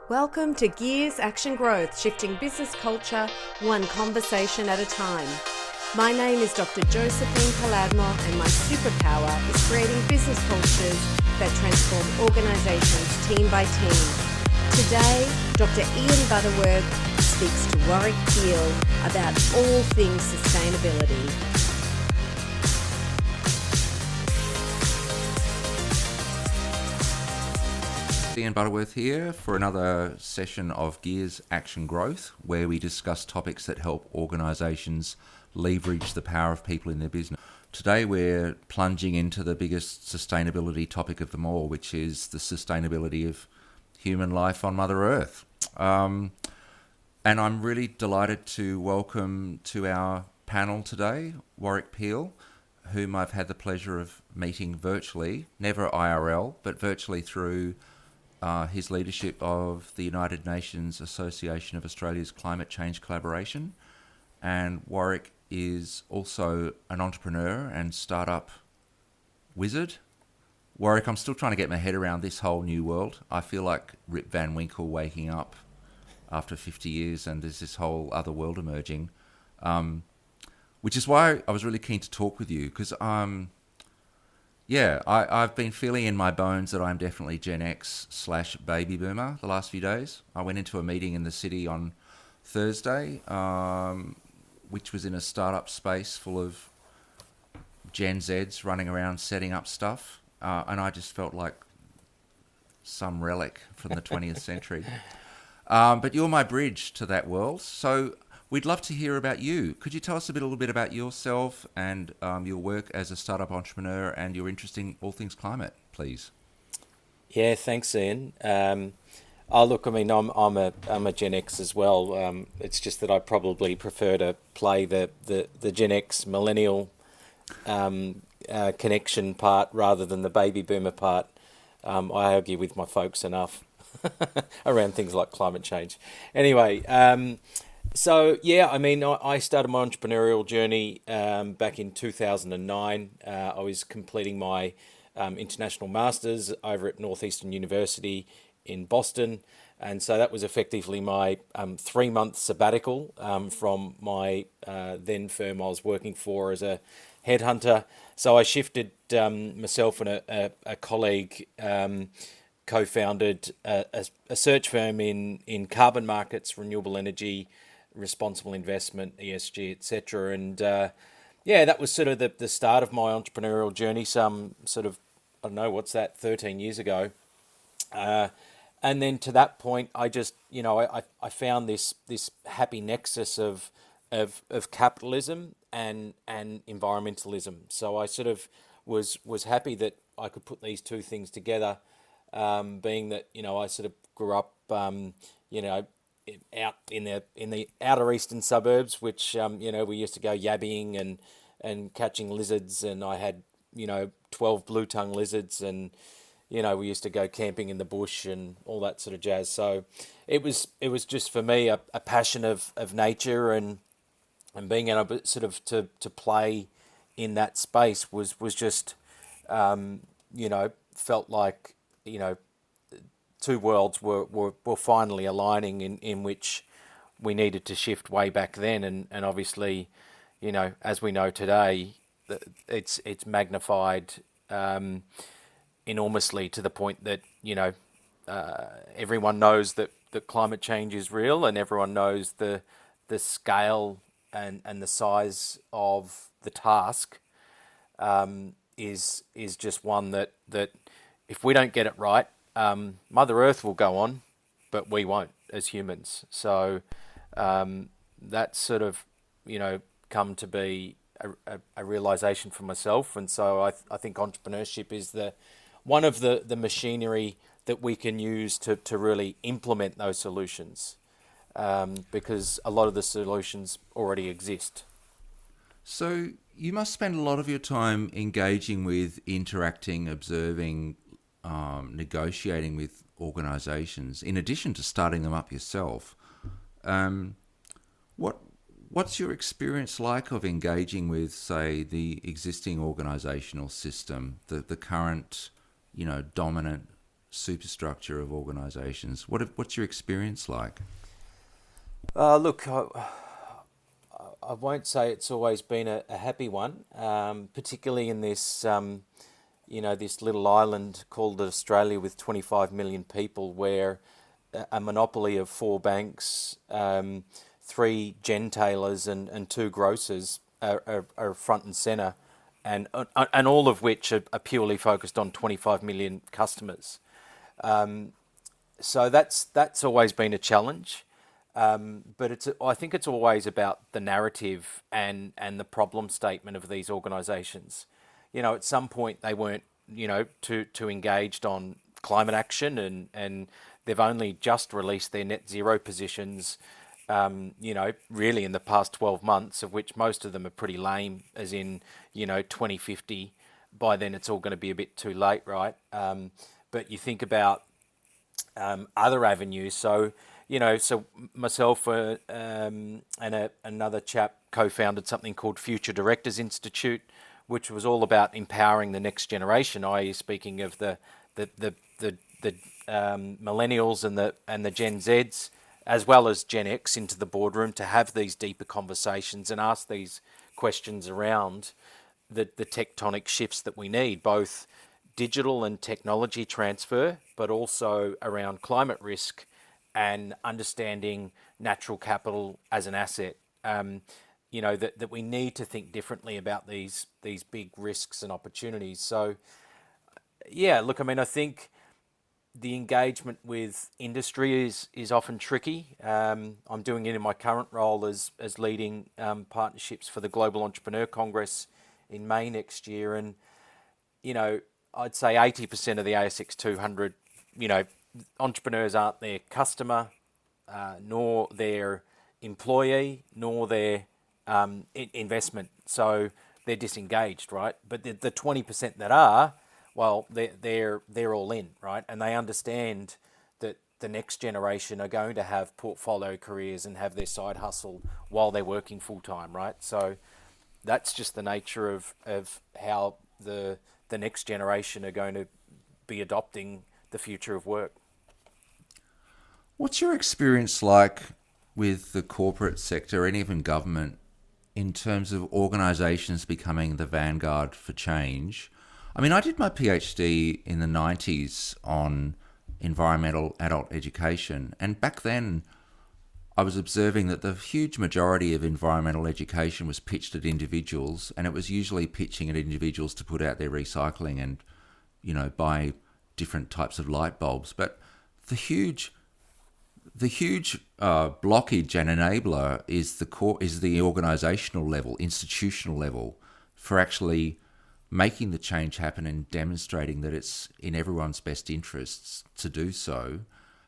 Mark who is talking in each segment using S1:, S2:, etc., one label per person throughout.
S1: Welcome to Gears Action Growth, shifting business culture one conversation at a time. My name is Dr. Josephine Paladmo, and my superpower is creating business cultures that transform organisations team by team. Today, Dr. Ian Butterworth speaks to Warrick Peel about all things sustainability.
S2: Ian Butterworth here for another session of Gears Action Growth, where we discuss topics that help organisations leverage the power of people in their business. Today we're plunging into the biggest sustainability topic of them all, which is the sustainability of human life on Mother Earth. And I'm really delighted to welcome to our panel today Warrick Peel, whom I've had the pleasure of meeting virtually, never IRL, but virtually through his leadership of the United Nations Association of Australia's Climate Change Collaboration. And Warrick is also an entrepreneur and startup wizard. Warrick, I'm still trying to get my head around this whole new world. I feel like Rip Van Winkle waking up after 50 years and there's this whole other world emerging, which is why I was really keen to talk with you, because I've been feeling in my bones that I'm definitely Gen X/baby boomer the last few days. I went into a meeting in the city on Thursday, which was in a startup space full of Gen Zs running around setting up stuff. And I just felt like some relic from the 20th century. But you're my bridge to that world. So we'd love to hear about you. Could you tell us a little bit about yourself and your work as a startup entrepreneur and your interest in all things climate, please?
S3: Yeah, thanks, Ian. I'm a Gen X as well. It's just that I probably prefer to play the Gen X millennial connection part rather than the baby boomer part. I argue with my folks enough around things like climate change. Anyway. I started my entrepreneurial journey back in 2009. I was completing my international masters over at Northeastern University in Boston, and so that was effectively my 3-month sabbatical from my then firm I was working for as a headhunter. So I shifted, myself and a colleague co-founded a search firm in carbon markets, renewable energy, responsible investment, ESG, etc. And that was sort of the start of my entrepreneurial journey. Some sort of, 13 years ago. And then to that point, I just, I found this happy nexus of capitalism and environmentalism. So I sort of was happy that I could put these two things together, being that, I sort of grew up, out in the outer eastern suburbs, which we used to go yabbing and catching lizards, and I had 12 blue tongue lizards, and we used to go camping in the bush and all that sort of jazz. So it was just for me a passion of nature, and being able sort of to play in that space was just felt like two worlds were finally aligning in which we needed to shift way back then, and obviously, as we know today, it's magnified enormously to the point that everyone knows that climate change is real, and everyone knows the scale and the size of the task is just one that if we don't get it right, Mother Earth will go on, but we won't as humans. So that's sort of, come to be a realization for myself. And so I think entrepreneurship is one of the machinery that we can use to really implement those solutions, because a lot of the solutions already exist.
S2: So you must spend a lot of your time engaging with, interacting, observing, negotiating with organisations, in addition to starting them up yourself. What's your experience like of engaging with, say, the existing organisational system, the current, dominant superstructure of organisations. What's your experience like?
S3: Look, I won't say it's always been a happy one, particularly in this, this little island called Australia with 25 million people, where a monopoly of 4 banks, 3 gentailers and 2 grocers are front and centre, and all of which are purely focused on 25 million customers. So that's always been a challenge. But I think it's always about the narrative and the problem statement of these organisations. At some point they weren't, too engaged on climate action, and they've only just released their net zero positions, really in the past 12 months, of which most of them are pretty lame, as in, 2050. By then it's all going to be a bit too late, right? But you think about other avenues. So myself and another chap co-founded something called Future Directors Institute, which was all about empowering the next generation, i.e., speaking of the millennials and the Gen Zs, as well as Gen X, into the boardroom to have these deeper conversations and ask these questions around the tectonic shifts that we need, both digital and technology transfer, but also around climate risk and understanding natural capital as an asset. That we need to think differently about these big risks and opportunities. So, look, I think the engagement with industry is often tricky. I'm doing it in my current role as leading partnerships for the Global Entrepreneur Congress in May next year, and I'd say 80% of the ASX 200, entrepreneurs aren't their customer, nor their employee, nor their investment. So they're disengaged, right? But the 20% that are, well, they're all in, right? And they understand that the next generation are going to have portfolio careers and have their side hustle while they're working full time, right? So that's just the nature of how the next generation are going to be adopting the future of work.
S2: What's your experience like with the corporate sector and even government in terms of organisations becoming the vanguard for change? I did my PhD in the 90s on environmental adult education, and back then I was observing that the huge majority of environmental education was pitched at individuals, and it was usually pitching at individuals to put out their recycling and, buy different types of light bulbs. But the huge blockage and enabler is the organisational level, institutional level, for actually making the change happen and demonstrating that it's in everyone's best interests to do so.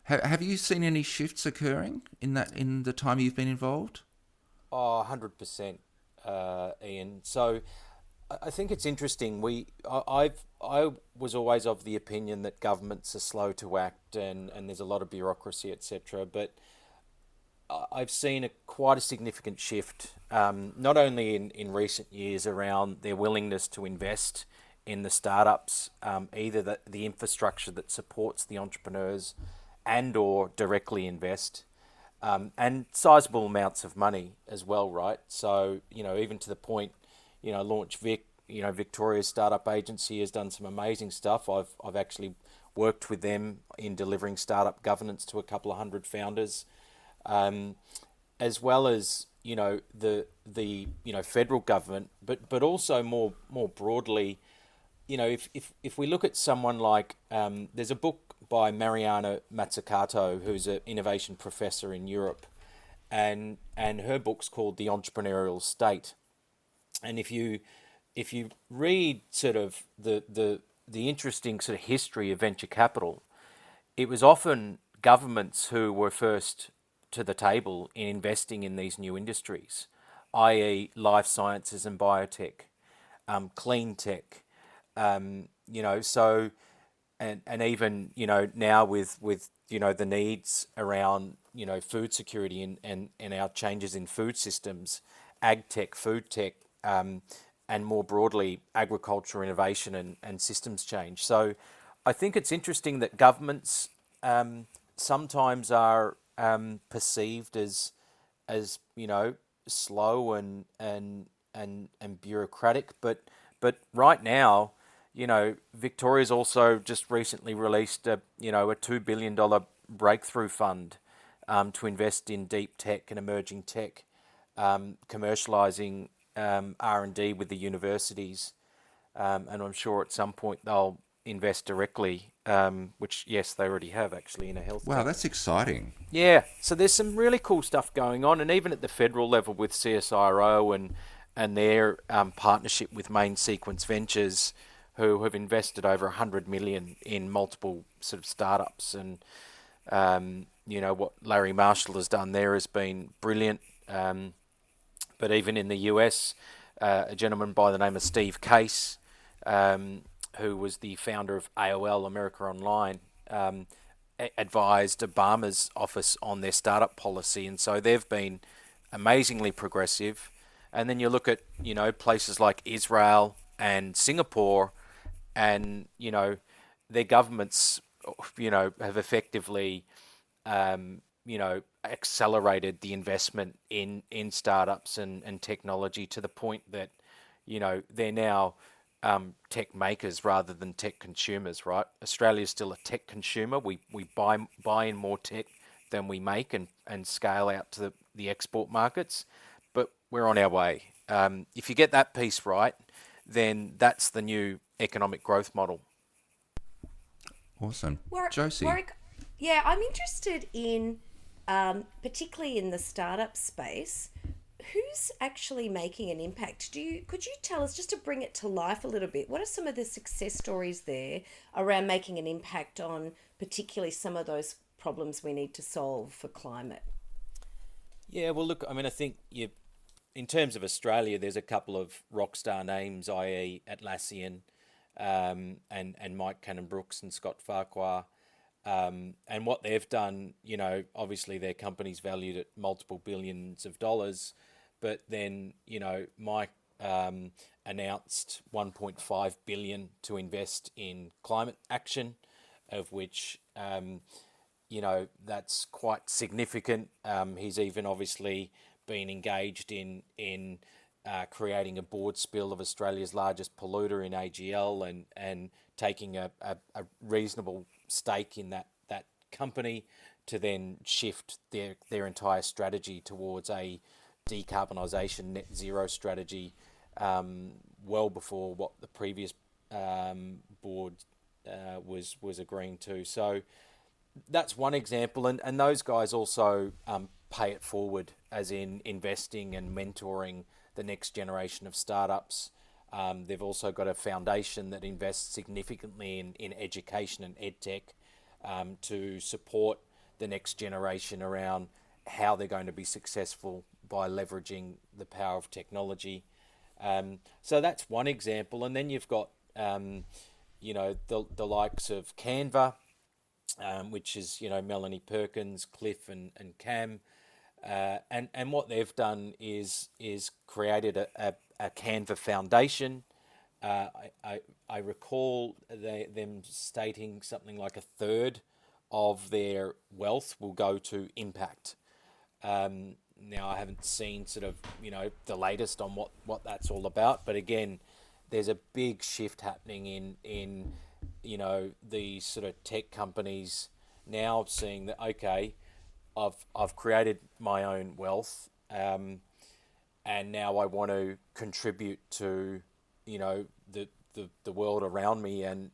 S2: Have you seen any shifts occurring in the time you've been involved?
S3: Oh, 100%, Ian. So I think it's interesting. I was always of the opinion that governments are slow to act and there's a lot of bureaucracy, etc. But I've seen quite a significant shift, not only in recent years around their willingness to invest in the startups, either the infrastructure that supports the entrepreneurs and or directly invest, and sizable amounts of money as well, right? So, even to the point, Launch Vic, Victoria's startup agency has done some amazing stuff. I've actually worked with them in delivering startup governance to a couple of hundred founders, as well as the federal government, but also more broadly, if we look at someone like there's a book by Mariana Mazzucato, who's an innovation professor in Europe, and her book's called The Entrepreneurial State. And if you read sort of the interesting sort of history of venture capital, it was often governments who were first to the table in investing in these new industries, i.e. life sciences and biotech, clean tech, so and even now with the needs around food security and our changes in food systems, ag tech, food tech, and more broadly agriculture innovation and systems change. So I think it's interesting that governments sometimes are perceived as slow and bureaucratic, but right now, Victoria's also just recently released a $2 billion breakthrough fund to invest in deep tech and emerging tech, commercialising R&D with the universities, and I'm sure at some point they'll invest directly, which yes, they already have actually in a health.
S2: Wow, that's exciting.
S3: Yeah, so there's some really cool stuff going on, and even at the federal level with CSIRO and their partnership with Main Sequence Ventures, who have invested over 100 million in multiple sort of startups, and what Larry Marshall has done there has been brilliant. But even in the US, a gentleman by the name of Steve Case, who was the founder of AOL, America Online, advised Obama's office on their startup policy, and so they've been amazingly progressive. And then you look at places like Israel and Singapore, and their governments have effectively accelerated the investment in startups and technology to the point that they're now tech makers rather than tech consumers, right? Australia's still a tech consumer. We buy in more tech than we make and scale out to the export markets, but we're on our way. If you get that piece right, then that's the new economic growth model.
S2: Awesome.
S1: Josie. Warwick, yeah, I'm interested in, particularly in the startup space, who's actually making an impact? Could you tell us, just to bring it to life a little bit, what are some of the success stories there around making an impact on particularly some of those problems we need to solve for climate?
S3: Yeah, well, look, I mean, I think in terms of Australia, there's a couple of rock star names, i.e. Atlassian, and Mike Cannon-Brookes and Scott Farquhar. And what they've done, obviously their company's valued at multiple billions of dollars, but then, Mike announced 1.5 billion to invest in climate action, of which, that's quite significant. He's even obviously been engaged in creating a board spill of Australia's largest polluter in AGL and taking a reasonable stake in that company to then shift their entire strategy towards a decarbonisation net zero strategy, well before what the previous board was agreeing to. So that's one example, and those guys also pay it forward, as in investing and mentoring the next generation of startups. They've also got a foundation that invests significantly in education and edtech to support the next generation around how they're going to be successful by leveraging the power of technology. So that's one example. And then you've got, the likes of Canva, which is, Melanie Perkins, Cliff and Cam. And what they've done is created a Canva Foundation. I recall them stating something like a third of their wealth will go to impact. Now, I haven't seen sort of, the latest on what that's all about. But again, there's a big shift happening in these sort of tech companies now seeing that, okay, I've created my own wealth, and now I want to contribute to, the world around me and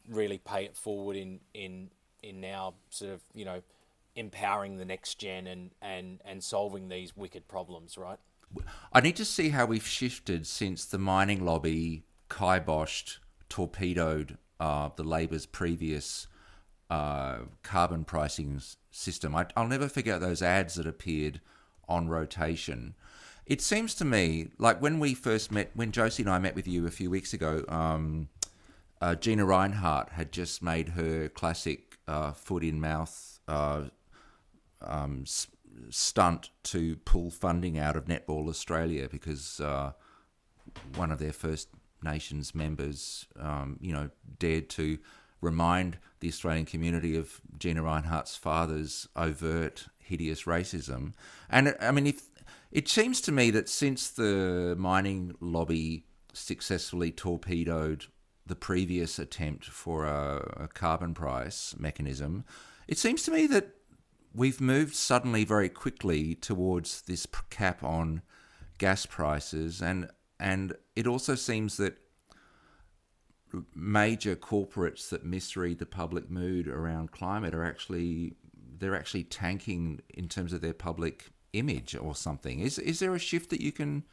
S3: really pay it forward in now sort of, empowering the next gen and solving these wicked problems, right?
S2: I need to see how we've shifted since the mining lobby kiboshed, torpedoed the Labor's previous carbon pricing system. I'll never forget those ads that appeared on rotation. It seems to me like when we first met, when Josie and I met with you a few weeks ago, Gina Reinhardt had just made her classic foot in mouth stunt to pull funding out of Netball Australia because one of their first Nations members, dared to remind the Australian community of Gina Rinehart's father's overt, hideous racism. And I mean, if it seems to me that since the mining lobby successfully torpedoed the previous attempt for a carbon price mechanism, it seems to me that we've moved suddenly very quickly towards this cap on gas prices, and it also seems that major corporates that misread the public mood around climate are actually tanking in terms of their public image or something. Is there a shift that you can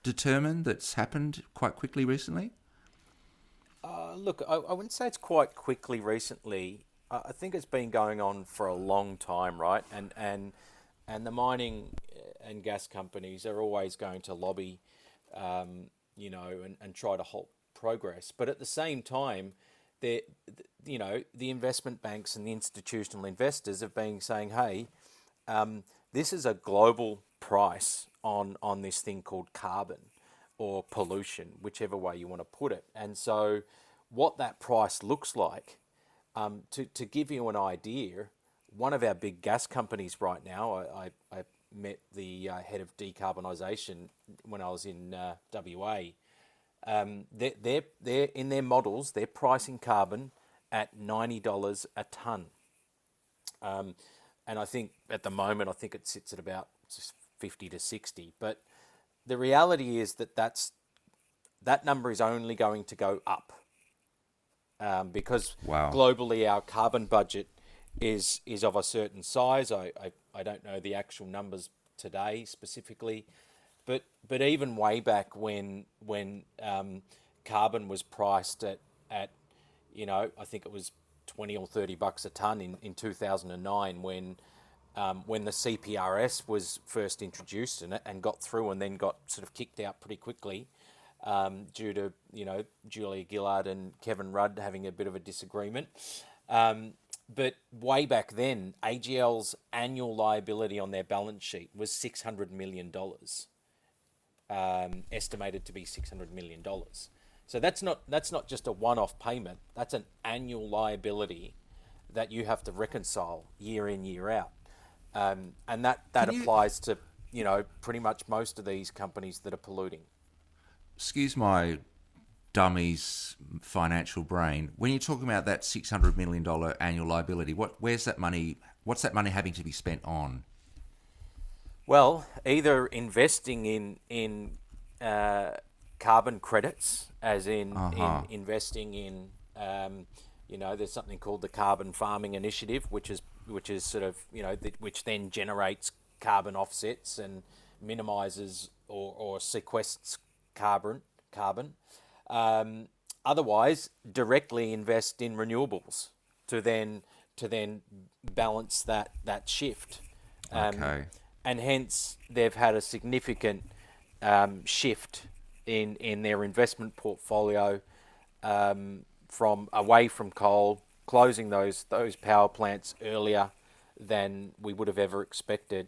S2: determine that's happened quite quickly recently?
S3: Look, I wouldn't say it's quite quickly recently. I think it's been going on for a long time, right? And the mining and gas companies are always going to lobby, and try to halt progress. But at the same time, the investment banks and the institutional investors have been saying, hey, this is a global price on this thing called carbon or pollution, whichever way you want to put it. And so what that price looks like, to give you an idea, one of our big gas companies right now, I met the head of decarbonisation when I was in WA. They're in their models, they're pricing carbon at $90 a tonne. And I think at the moment, it sits at about 50 to 60. But the reality is that number is only going to go up, because
S2: Wow.
S3: globally our carbon budget is of a certain size. I don't know the actual numbers today specifically, but even way back when carbon was priced at I think it was $20 or $30 a tonne in 2009 when the CPRS was first introduced and got through and then got sort of kicked out pretty quickly, due to Julia Gillard and Kevin Rudd having a bit of a disagreement. But way back then, AGL's annual liability on their balance sheet was $600 million, estimated to be $600 million. So that's not just a one-off payment. That's an annual liability that you have to reconcile year in, year out. And that applies to pretty much most of these companies that are polluting.
S2: Excuse my dummy's financial brain. When you're talking about that $600 million annual liability, what's that money having to be spent on?
S3: Well, either investing in carbon credits, as in investing in there's something called the Carbon Farming Initiative, which is sort of which then generates carbon offsets and minimises or sequestrates carbon. Otherwise, directly invest in renewables to then balance that shift.
S2: Okay.
S3: And hence they've had a significant shift in their investment portfolio, from away from coal, closing those power plants earlier than we would have ever expected.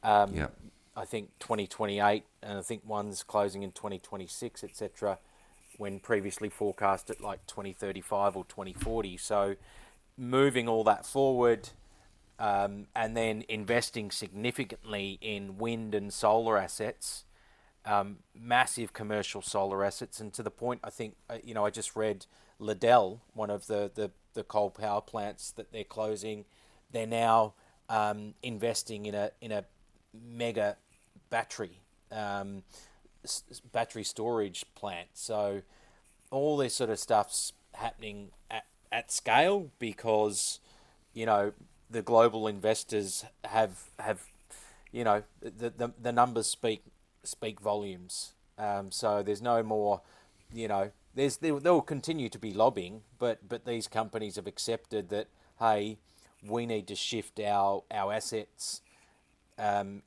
S2: Yep.
S3: I think 2028, and I think one's closing in 2026, etc., when previously forecast at like 2035 or 2040. So moving all that forward, and then investing significantly in wind and solar assets, massive commercial solar assets, and to the point, I think, I just read Liddell, one of the coal power plants that they're closing, they're now investing in a mega battery storage plant. So all this sort of stuff's happening at scale because the global investors have the numbers speak volumes. So there's no more, there will continue to be lobbying, but these companies have accepted that, hey, we need to shift our assets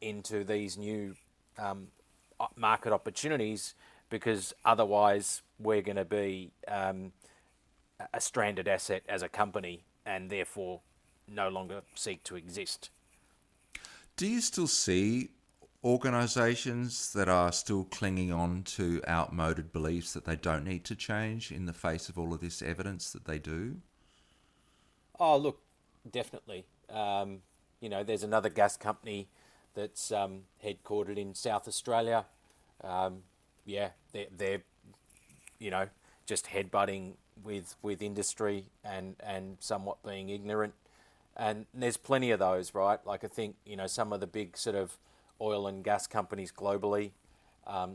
S3: into these new market opportunities, because otherwise we're going to be a stranded asset as a company and therefore no longer seek to exist.
S2: Do you still see organisations that are still clinging on to outmoded beliefs that they don't need to change in the face of all of this evidence that they do?
S3: Oh, look, definitely. There's another gas company that's headquartered in South Australia. They're just headbutting with industry and somewhat being ignorant. And there's plenty of those, right? Like I think, some of the big sort of oil and gas companies globally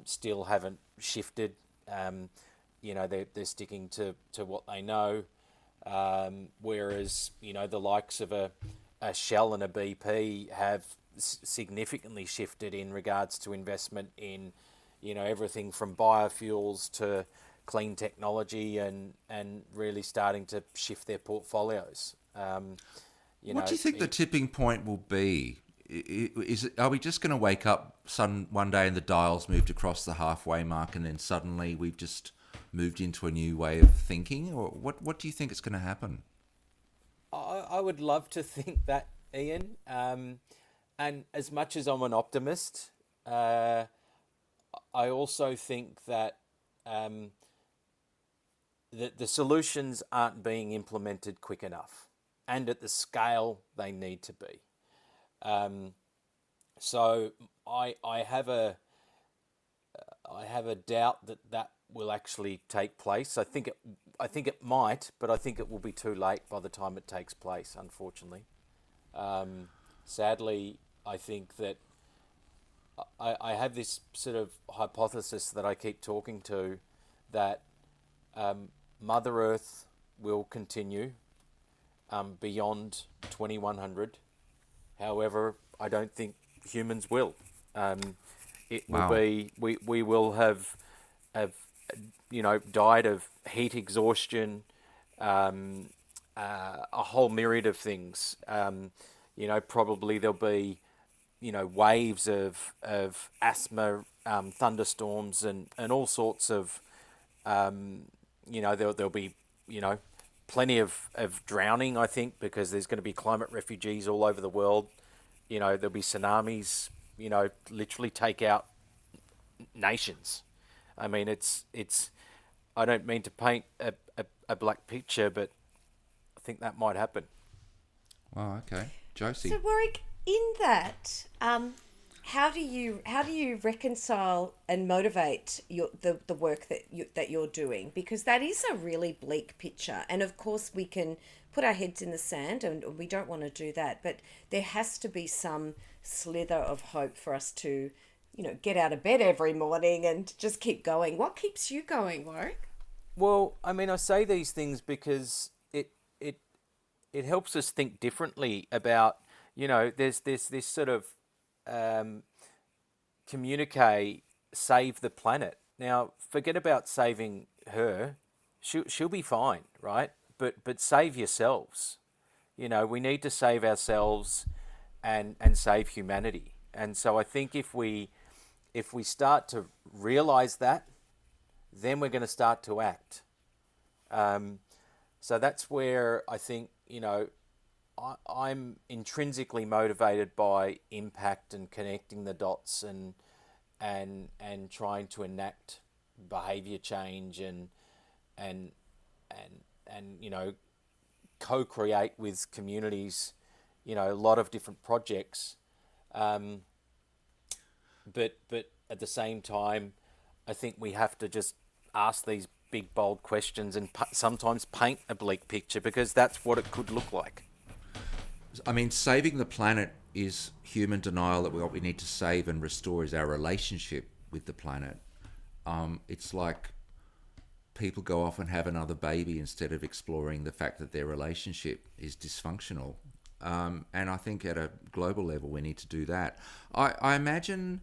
S3: still haven't shifted. They're sticking to what they know. Whereas, the likes of a Shell and a BP have significantly shifted in regards to investment in, everything from biofuels to clean technology and really starting to shift their portfolios.
S2: What do you think the tipping point will be? Are we just going to wake up one day and the dial's moved across the halfway mark and then suddenly we've just moved into a new way of thinking? Or what do you think is going to happen?
S3: I would love to think that, Ian. And as much as I'm an optimist, I also think that the solutions aren't being implemented quick enough and at the scale they need to be. So I have a doubt that will actually take place. I think it might, but I think it will be too late by the time it takes place, unfortunately. Sadly, I think that I have this sort of hypothesis that I keep talking to, that Mother Earth will continue beyond 2100. However, I don't think humans will. It will be, we will have died of heat exhaustion, a whole myriad of things. Probably there'll be, waves of asthma, thunderstorms and all sorts of, there'll be, plenty of drowning, I think, because there's going to be climate refugees all over the world. There'll be tsunamis, literally take out nations. I mean, it's. I don't mean to paint a black picture, but I think that might happen.
S2: Oh, okay. Josie.
S1: So, Warwick, in that, how do you reconcile and motivate the work that you're doing? Because that is a really bleak picture, and of course we can put our heads in the sand, and we don't want to do that. But there has to be some slither of hope for us to, get out of bed every morning and just keep going. What keeps you going, Warwick?
S3: Well, I mean, I say these things because it helps us think differently about, there's this sort of communique, save the planet. Now, forget about saving her. She'll be fine, right? But save yourselves. We need to save ourselves and save humanity. And so I think if we start to realize that, then we're going to start to act. So that's where I think, I'm intrinsically motivated by impact and connecting the dots and trying to enact behavior change and co-create with communities, a lot of different projects. But at the same time, I think we have to just ask these big, bold questions and sometimes paint a bleak picture, because that's what it could look like.
S2: I mean, saving the planet is human denial that what we need to save and restore is our relationship with the planet. It's like people go off and have another baby instead of exploring the fact that their relationship is dysfunctional. And I think at a global level, we need to do that. I imagine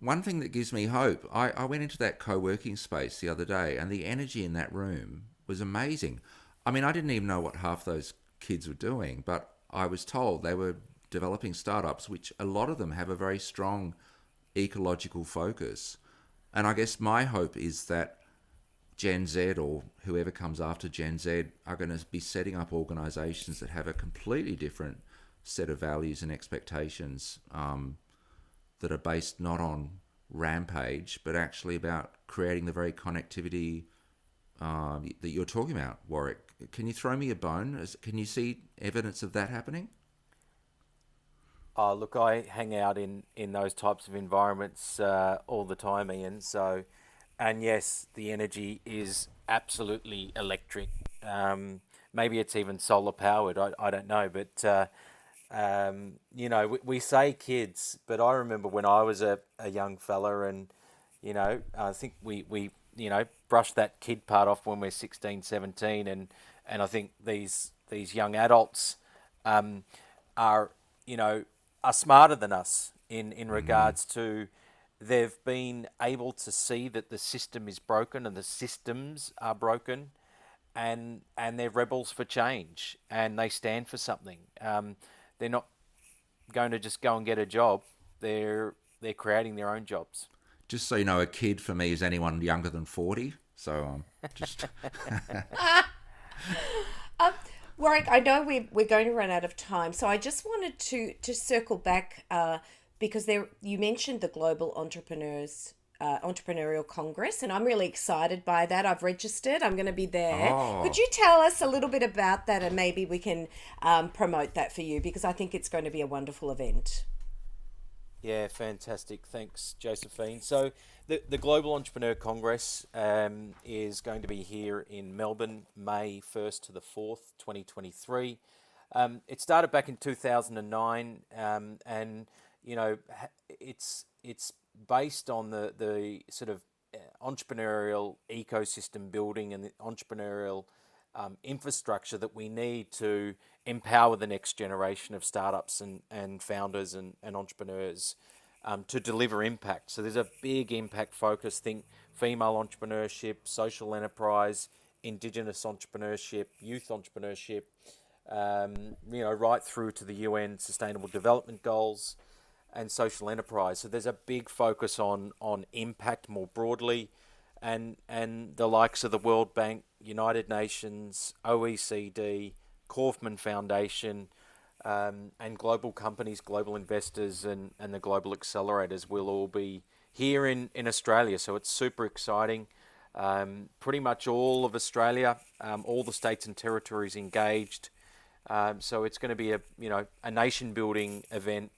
S2: one thing that gives me hope, I went into that co-working space the other day, and the energy in that room was amazing. I mean, I didn't even know what half those kids were doing, but I was told they were developing startups, which a lot of them have a very strong ecological focus. And I guess my hope is that Gen Z, or whoever comes after Gen Z, are going to be setting up organisations that have a completely different set of values and expectations that are based not on rampage, but actually about creating the very connectivity that you're talking about, Warwick. Can you throw me a bone? Can you see evidence of that happening?
S3: Oh, look, I hang out in those types of environments all the time, Ian. So, and yes, the energy is absolutely electric. Maybe it's even solar powered. I don't know, but we say kids, but I remember when I was a young fella, and I think we brush that kid part off when we're 16, 17, and I think these young adults are are smarter than us in regards to they've been able to see that the system is broken and the systems are broken, and they're rebels for change and they stand for something. They're not going to just go and get a job. They're creating their own jobs.
S2: Just so you know, a kid for me is anyone younger than 40. So just
S1: Warwick, I know we're going to run out of time, so I just wanted to circle back because you mentioned the Global Entrepreneurial Congress, and I'm really excited by that. I've registered. I'm going to be there.
S2: Oh.
S1: Could you tell us a little bit about that, and maybe we can promote that for you, because I think it's going to be a wonderful event.
S3: Yeah, fantastic. Thanks, Josephine. So the Global Entrepreneur Congress is going to be here in Melbourne, May 1st to the 4th, 2023. It started back in 2009, and it's based on the sort of entrepreneurial ecosystem building and the entrepreneurial infrastructure that we need to empower the next generation of startups and founders and entrepreneurs to deliver impact. So there's a big impact focus. Think female entrepreneurship, social enterprise, Indigenous entrepreneurship, youth entrepreneurship, right through to the UN Sustainable Development Goals and social enterprise. So there's a big focus on impact more broadly, and the likes of the World Bank, United Nations, OECD, Kaufman Foundation, and global companies, global investors, and the global accelerators will all be here in Australia. So it's super exciting. Pretty much all of Australia, all the states and territories engaged. So it's going to be a nation building event,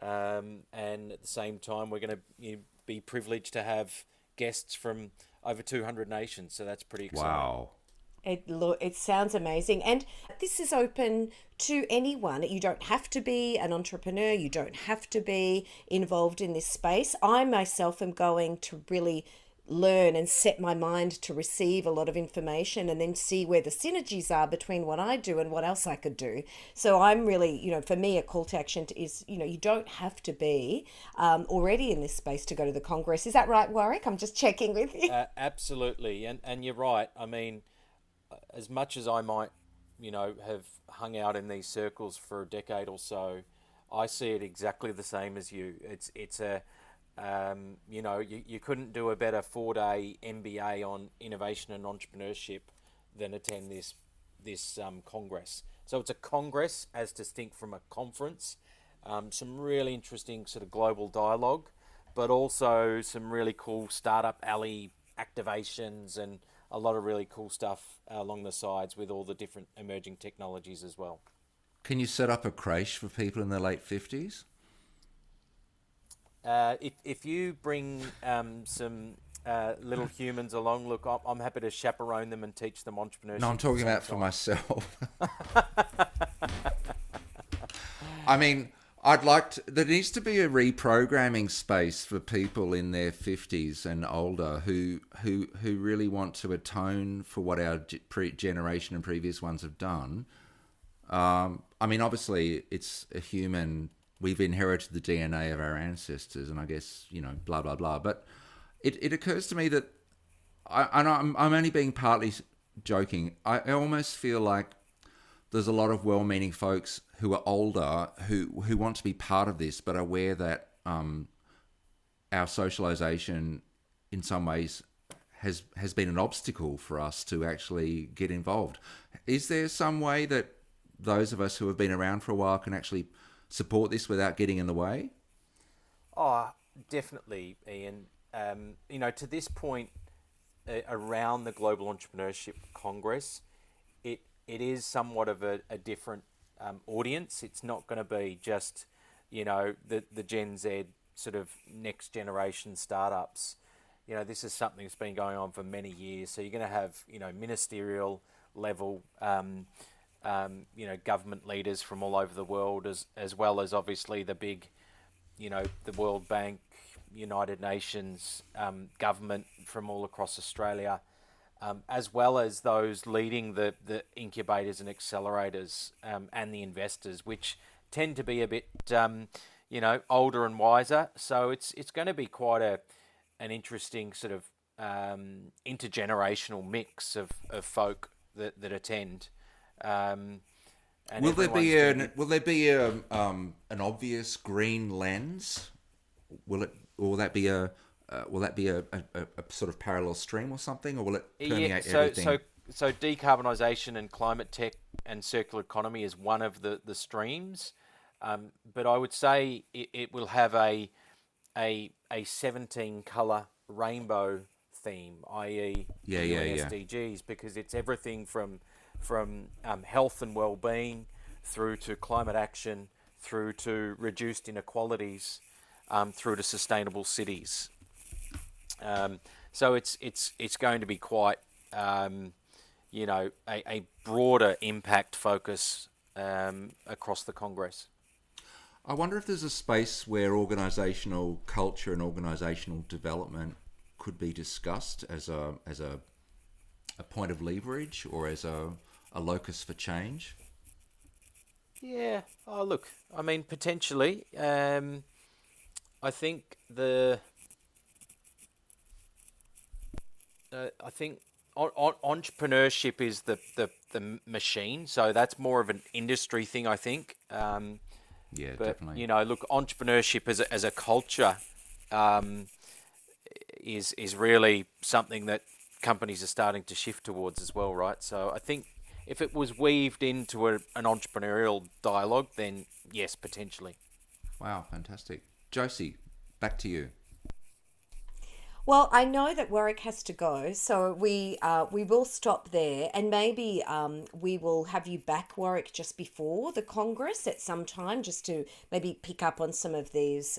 S3: and at the same time we're going to be privileged to have guests from over 200 nations. So that's pretty exciting.
S2: Wow.
S1: It sounds amazing, and this is open to anyone. You don't have to be an entrepreneur. You don't have to be involved in this space. I myself am going to really learn and set my mind to receive a lot of information and then see where the synergies are between what I do and what else I could do. So I'm really, for me, a call to action is, you don't have to be already in this space to go to the Congress. Is that right, Warwick? I'm just checking with you.
S3: Absolutely, and you're right. I mean, as much as I might, have hung out in these circles for a decade or so, I see it exactly the same as you. It's a you couldn't do a better 4-day MBA on innovation and entrepreneurship than attend this congress. So it's a congress as distinct from a conference. Some really interesting sort of global dialogue, but also some really cool startup alley activations and a lot of really cool stuff along the sides with all the different emerging technologies as well.
S2: Can you set up a creche for people in their late 50s?
S3: If you bring some little humans along, look, I'm happy to chaperone them and teach them entrepreneurship.
S2: No, I'm talking about for myself. I mean, there needs to be a reprogramming space for people in their 50s and older who really want to atone for what our generation and previous ones have done. I mean, obviously, it's a human. We've inherited the DNA of our ancestors, and I guess, blah, blah, blah. But it occurs to me that, I'm only being partly joking, I almost feel like there's a lot of well-meaning folks who are older who want to be part of this, but are aware that our socialization in some ways has been an obstacle for us to actually get involved. Is there some way that those of us who have been around for a while can actually support this without getting in the way?
S3: Oh, definitely, Ian. To this point, around the Global Entrepreneurship Congress, it is somewhat of a different audience. It's not going to be just, the Gen Z sort of next generation startups. This is something that's been going on for many years. So you're going to have, ministerial level, government leaders from all over the world, as well as obviously the big, the World Bank, United Nations, government from all across Australia, as well as those leading the incubators and accelerators, and the investors, which tend to be a bit, older and wiser. So it's going to be quite an interesting sort of intergenerational mix of folk that attend. And
S2: will there be an obvious green lens? Will that be a sort of parallel stream or something, or will it permeate everything?
S3: So decarbonisation and climate tech and circular economy is one of the streams, but I would say it will have a 17 colour rainbow theme, i.e. SDGs, because it's everything from health and well-being through to climate action, through to reduced inequalities, through to sustainable cities. So it's going to be quite a broader impact focus across the Congress.
S2: I wonder if there's a space where organisational culture and organisational development could be discussed as a point of leverage or as a locus for change.
S3: Yeah. Oh, look. I mean, potentially. I think entrepreneurship is the machine, so that's more of an industry thing, I think.
S2: Yeah,
S3: but,
S2: definitely.
S3: Look, entrepreneurship as a culture is really something that companies are starting to shift towards as well, right? So I think if it was weaved into an entrepreneurial dialogue, then yes, potentially.
S2: Wow, fantastic. Josie, back to you.
S1: Well, I know that Warwick has to go, so we will stop there, and maybe we will have you back, Warwick, just before the Congress at some time, just to maybe pick up on some of these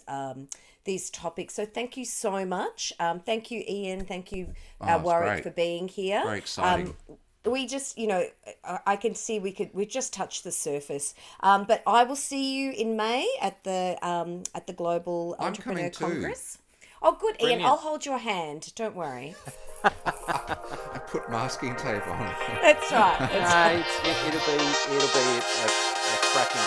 S1: topics. So thank you so much. Thank you, Ian. Thank you, Warwick, for being here.
S2: Very exciting.
S1: We just, I can see we just touched the surface. But I will see you in May at the Global Entrepreneur Congress. Oh, good,
S3: Brilliant.
S1: Ian. I'll hold your hand. Don't worry.
S2: I put masking tape on.
S1: That's right.
S3: It'll be a cracking